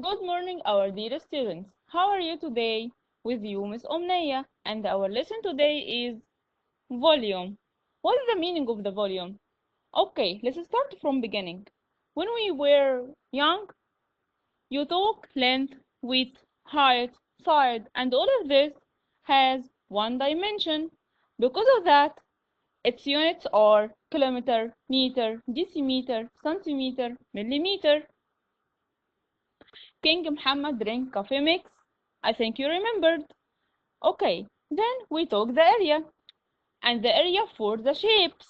Good morning, our dear students. How are you today? With you, Miss Omneya, and our lesson today is volume. What is the meaning of the volume? Okay, let's start from beginning. When we were young, you talk length, width, height, side, and all of this has one dimension. Because of that, its units are kilometer, meter, decimeter, centimeter, millimeter. King Muhammad drink coffee mix. I think you remembered. Okay, then we took the area and the area for the shapes,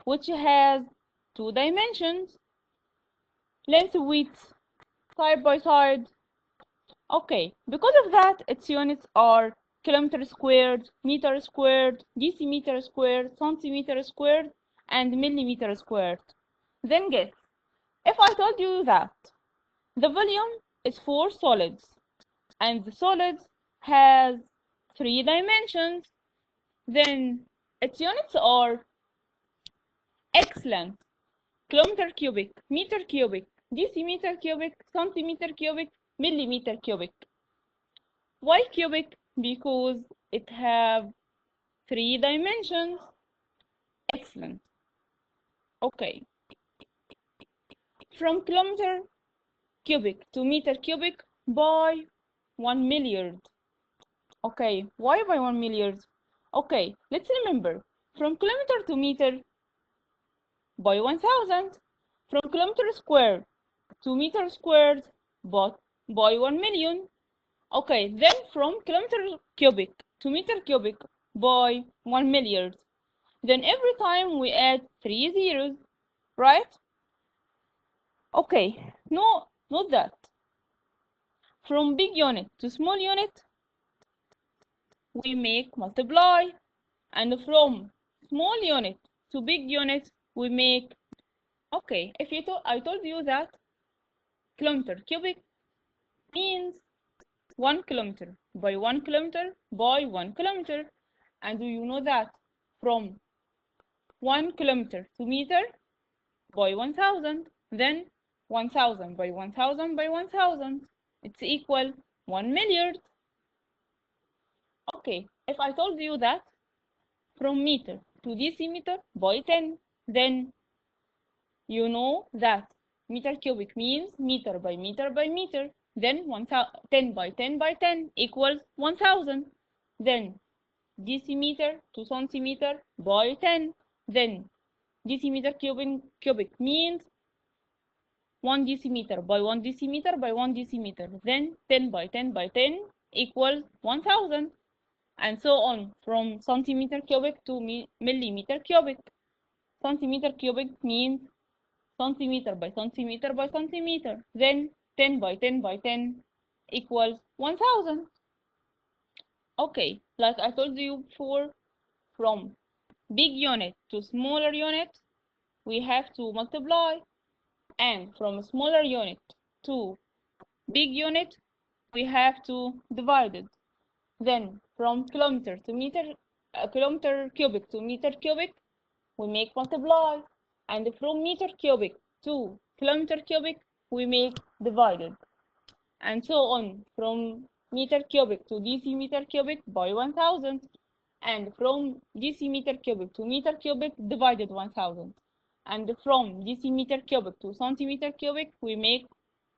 which has two dimensions, length, width, side by side. Okay, because of that, its units are kilometer squared, meter squared, decimeter squared, centimeter squared, and millimeter squared. Then guess, if I told you that the volume is for solids, and the solids has three dimensions, then its units are excellent. Kilometer cubic, meter cubic, decimeter cubic, centimeter cubic, millimeter cubic. Why cubic? Because it have three dimensions. Excellent. Okay. From kilometer cubic to meter cubic by 1 milliard. Okay, why by 1 milliard? Okay, let's remember. From kilometer to meter by 1000. From kilometer squared to meter squared but by 1 million. Okay, then from kilometer cubic to meter cubic by 1 milliard. Then every time we add three zeros, right? Okay, no, not that. From big unit to small unit, we make multiply. And from small unit to big unit, we make, okay, if you I told you that kilometer cubic means 1 kilometer by 1 kilometer by 1 kilometer. And do you know that from 1 kilometer to meter by 1000, then 1000 by 1000 by 1000, it's equal 1 milliard. Okay, if I told you that from meter to decimeter by 10, then you know that meter cubic means meter by meter by meter, then 10 by 10 by 10 equals 1000. Then decimeter to centimeter by 10, then decimeter cubic means 1 decimeter by 1 decimeter by 1 decimeter, then 10 by 10 by 10 equals 1000, and so on from centimeter cubic to millimeter cubic. Centimeter cubic means centimeter by centimeter by centimeter, then 10 by 10 by 10 equals 1000. Okay, like I told you before, from big unit to smaller unit, we have to multiply, and from smaller unit to big unit, we have to divide it. Then from kilometer to meter, kilometer cubic to meter cubic, we make multiply, and from meter cubic to kilometer cubic, we make divided, and so on from meter cubic to decimeter cubic by 1000, and from decimeter cubic to meter cubic divided 1000, and from decimeter cubic to centimeter cubic we make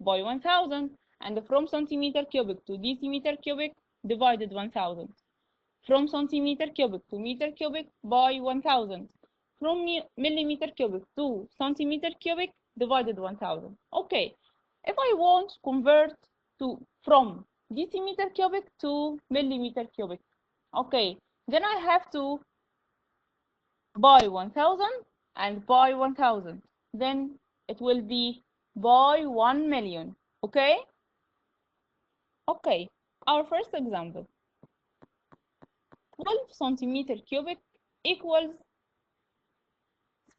by 1000, and from centimeter cubic to decimeter cubic divided 1000, from centimeter cubic to meter cubic by 1000, from millimeter cubic to centimeter cubic divided 1000. Okay, if I want to convert to from decimeter cubic to millimeter cubic, okay, then I have to by 1000 and by 1000. Then it will be by 1 million. Okay? Okay. Our first example. 12 centimeter cubic equals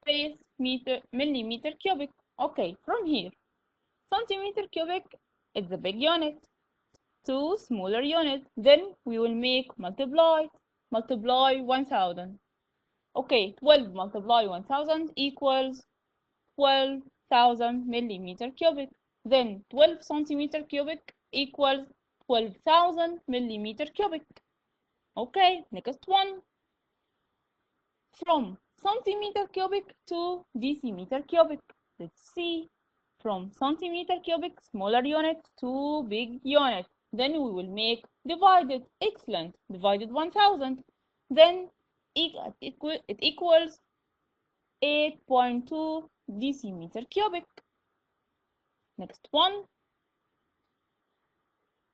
space meter millimeter cubic. Okay, from here, centimeter cubic is the big unit. Two smaller units. Then we will make multiply. Multiply 1000. Okay, 12 multiply 1000 equals 12,000 millimeter cubic. Then 12 centimeter cubic equals 12,000 millimeter cubic. Okay, next one. From centimeter cubic to decimeter cubic. Let's see. From centimeter cubic, smaller unit, to big unit. Then we will make divided. Excellent. Divided 1000. Then it equals 8.2 decimeter cubic. Next one.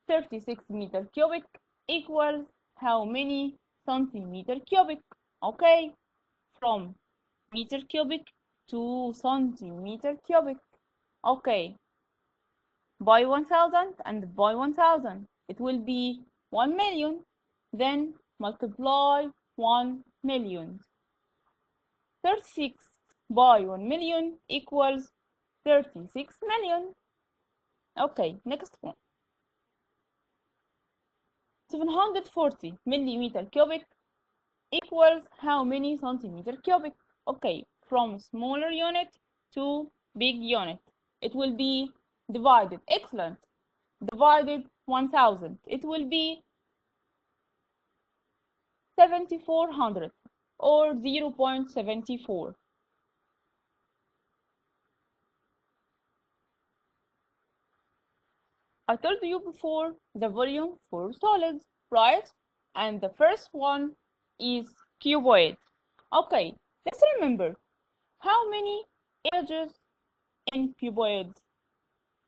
36 meter cubic equals how many centimeter cubic? Okay, from meter cubic to centimeter cubic. Okay, by 1000 and by 1000, it will be 1 million. Then multiply 1 million. 36 by 1 million equals 36 million. Okay, next one. 740 millimeter cubic equals how many centimeter cubic? Okay, from smaller unit to big unit. It will be divided. Excellent. Divided 1000. It will be 7400 or 0.74. I told you before the volume for solids, right? And the first one is cuboid. Okay, let's remember how many edges in cuboid?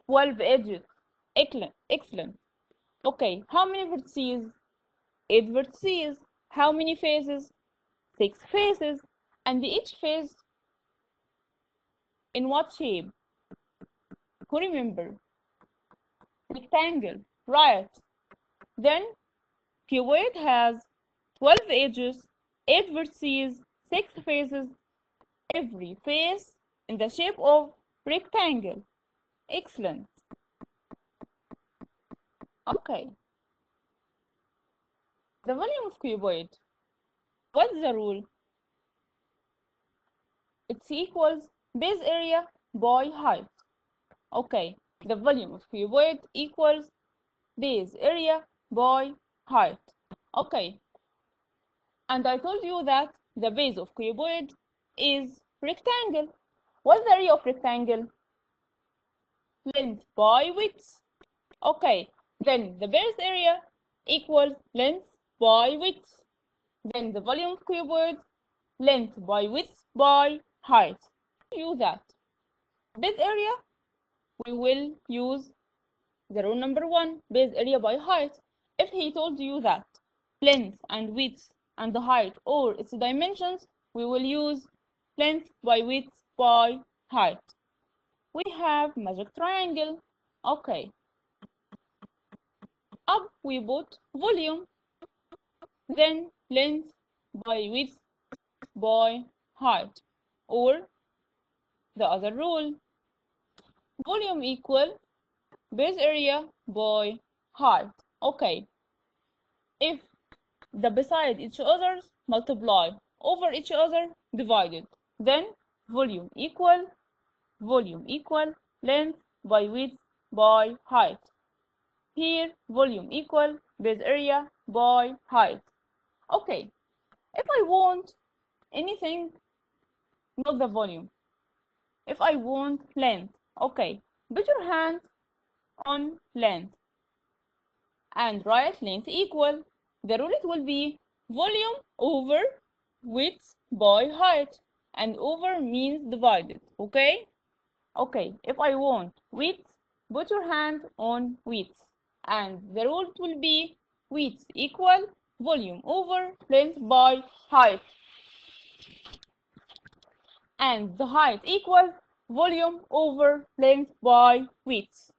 12 edges. Excellent, excellent. Okay, how many vertices? 8 vertices. How many faces? 6 faces. And each face in what shape? Who remember? Rectangle, right? Then cuboid has 12 edges, 8 vertices, 6 faces, every face in the shape of rectangle. Excellent. Okay. The volume of cuboid. What's the rule? It's equals base area by height. Okay, the volume of cuboid equals base area by height. Okay, and I told you that the base of cuboid is rectangle. What's the area of rectangle? Length by width. Okay, then the base area equals length by width. Then the volume of cuboid, length by width by height. Use that. Base area, we will use the rule number 1, base area by height. If he told you that length and width and the height or its dimensions, we will use length by width by height. We have magic triangle. Okay. Up we put volume, then length by width by height, or the other rule, volume equal base area by height. Okay, if the beside each other multiply over each other divided, then volume equal length by width by height. Here volume equal base area by height. Okay, if I want anything, not the volume, if I want length, okay, put your hand on length and write length equal. The rule it will be volume over width by height, and over means divided. Okay? Okay, if I want width, put your hand on width, and the rule will be width equal volume over length by height, and the height equal volume over length by width.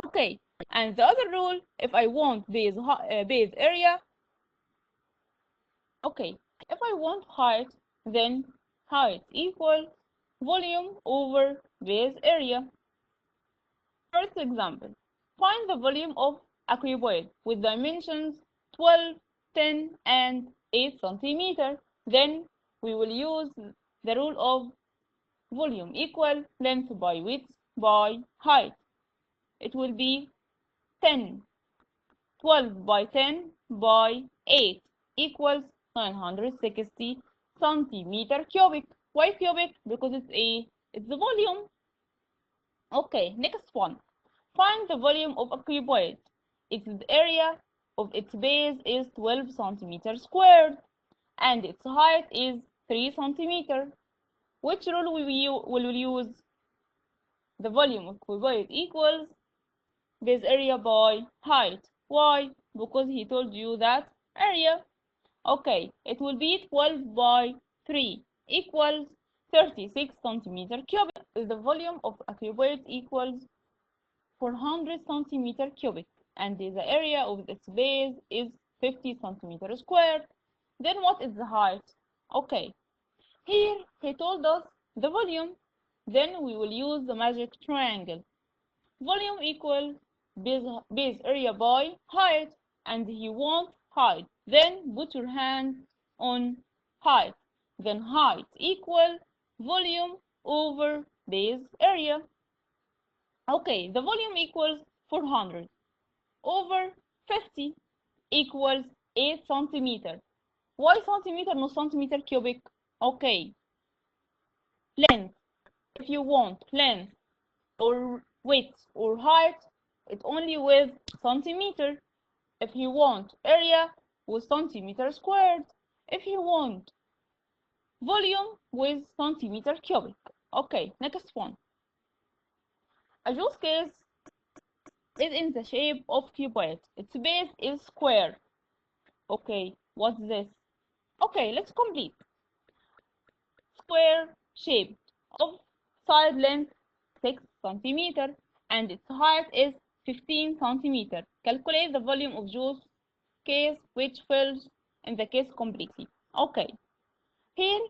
Okay, and the other rule, if I want base area, okay, if I want height, then height equal volume over base area. First example, find the volume of a cuboid with dimensions 12, 10, and 8 centimeter. Then we will use the rule of volume equal length by width by height. it will be 10. 12 by 10 by 8 equals 960 centimeter cubic. Why cubic? Because it's the volume. Okay, next one. Find the volume of a cuboid. Its area of its base is 12 centimeters squared and its height is 3 centimeters. Which rule will we use? The volume of cuboid equals base area by height. Why? Because he told you that area. Okay, it will be 12 by 3 equals 36 centimeter cubic. The volume of a cuboid equals 400 centimeter cubic, and the area of its base is 50 centimeters squared. Then what is the height? Okay, here he told us the volume. Then we will use the magic triangle. Volume equals base area by height, and he wants height. Then put your hand on height. Then height equal volume over base area. Okay, the volume equals 400 over 50 equals 8 centimeter. Why centimeter, no centimeter cubic? Okay, length. If you want length or width or height, it's only with centimeter. If you want area, with centimeter squared. If you want volume, with centimeter cubic. Okay, next one. A juice case is in the shape of cuboid. Its base is square. Okay, what's this? Okay, let's complete. Square shape of side length 6 centimeter and its height is 15 centimeter. Calculate the volume of juice case which fills in the case completely. Okay, here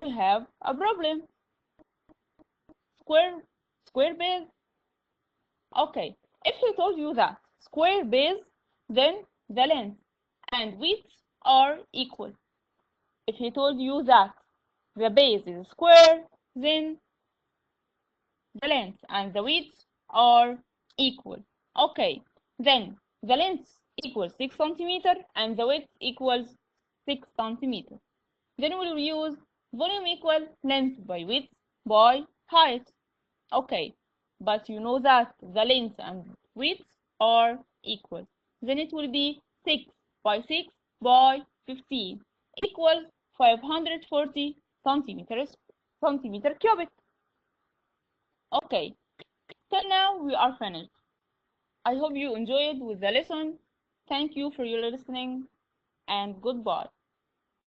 we have a problem. Square square base. Okay, if he told you that square base, then the length and width are equal. If he told you that the base is square, then the length and the width are equal. Okay, then the length equals 6 centimeter and the width equals 6 centimeter. Then we will use volume equal length by width by height. Okay, but you know that the length and width are equal. Then it will be 6 by 6 by 15 equals 540 centimeter cubic. Okay, till now we are finished. I hope you enjoyed with the lesson. Thank you for your listening and goodbye.